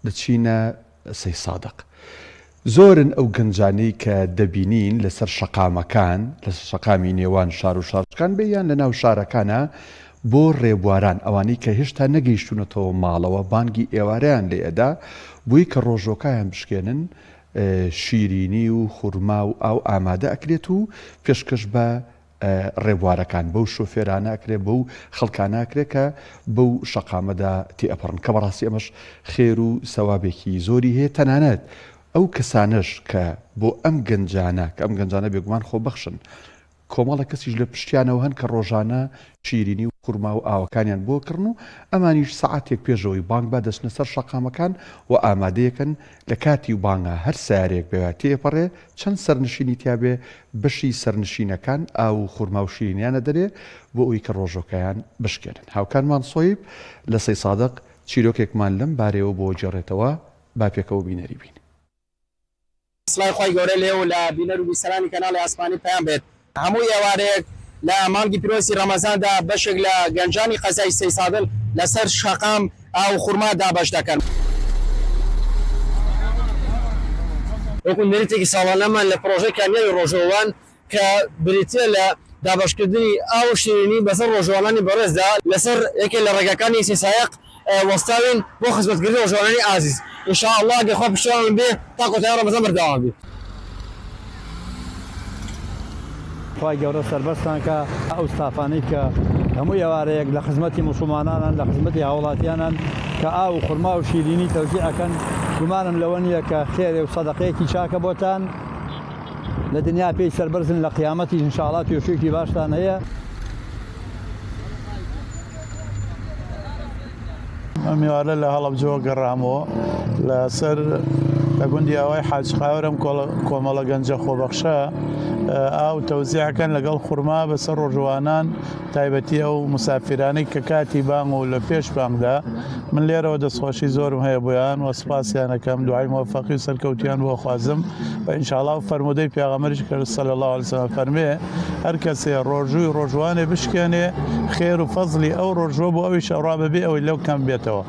دەچینە سەی سادق. زۆرن ئەو گەنجانەی کە دەبینین لەسەر شەقامەکان لەسەر شەقامی نێوان شار و شارچکان بێیان لە ناو شارەکانە بۆ ڕێبواران ئەوانەی کە هێشتا نەگەیشتونەتەوە ماڵەوە بانگی ئێوارەیان لێ ئەدا بووی کە ڕۆژۆکایان بشکێنن شیرینی و خورما و ئاو ئامادە ئەکرێت و پێشکەش بە ڕێبوارەکان بەو شۆفێرانە ئەکرێت بەو خەڵکانە ئەکرێت کە بەو شەقامەدا تێئەپڕن کە بەڕاستی ئەمەش خێر و سەوابێکی زۆری هەیە. تەنانەت ئەو کەسانش کە بۆ ئەم گەنجانە کە ئەم گەنجانە بێگومان خۆ بەخشن کۆمەڵە کەسیش لە پشتیانەوە هەن کە ڕۆژانە شیرینی و خورما و ئاوەکانیان بۆ کردن و ئەمانیش سەعاتێک پێشەوەی بانگ با دەچنە سەر شەقامەکان و ئامادەیەکەن لە کاتی و بانگە هەر سارێک بێت تێپەڕێ چەند سەرنشینی تیاابێ بەشی سەرنشینەکان ئاو و خورما و شیرینیانە دەرێ بۆ ئەوی کە ڕۆژۆکەیان بشکێنن. هاوکانمان سۆیب لە سەی سادق چیرۆکێکمان لەم بارەوە بۆ جێڕێتەوە با پێکەوە بینەری بین. سڵای خۆی گەورە لێ و لە بینەر و بیسەرانی کەناڵی ئاسمانی پێیان بێت. هەموو ئێوارەیەک لە مانگی پیرۆزی ڕەمەزاندا بەشێک لە گەنجانی قەزای سەی سادڵ لەسەر شەقام ئاو خوورما دابەش دەکەن. وەکو نێریتێکی ساڵانەمان لە پرۆژەی کامیاوی ڕۆژەوان کە بریتە لە دابەشکردنی ئاو شیرینی بەسەر ڕۆژەوانانی بەڕێزدا لەسەر یەکێک لە ڕێگەکانی سێسایق وەستاوین بۆ خزمەتکردنی ڕۆژەوانانی ئازیز. ئینشاءالله ئەگەر خوا پشتیوان بێ تا کۆتایی ڕەمەزان بەردەوام بێت. خی گەورە سەربەستان کە ئەو ستافانەی کە هەموو ئێوارەیەک لە خزمەتی موسڵمانانن لە خزمەتی هاوڵاتیانن کە ئاو خورما و شیرینی تەوزیع ئەکەن گومانم لەوە نییە کە خێرێ و سەدەقەیەکی چاکە بۆتان لە دنیا پێی سەربەرزن لە قیامەتی ئینشاءڵڵا توێشێکی باشتان هەیە. ئەم میوارە لە هەڵەبجەوە گەڕامەوە لەسەر لە گوندی ئەوەی حاجقاورم کۆمەڵە گەنجە خۆبەخشە ئاو تەوزیعەکەن لەگەڵ خورما بەسەر ڕۆژوانان تایبەتی ئەو مسافرانەی کە کاتی بانگ و لە پێش بانگدا من لێرەوە دەستخۆشی زۆرم هەیە بۆیان و سپاسیانەکەم دوعای موفەقی و سەرکەوتیان بۆ خوازم بە ئینشاءڵڵا و فەرمودەی پێغەمبەریش کە صلی الله علیه وسلم فەرمێ هەر کەسێ ڕۆژووی ڕۆژوانێ بشکێنێ خێر و فەزلی ئەو ڕۆژوە بۆ ئەویش ئەوڕا بەبێ ئەوەی لەو کەم بێتەوە.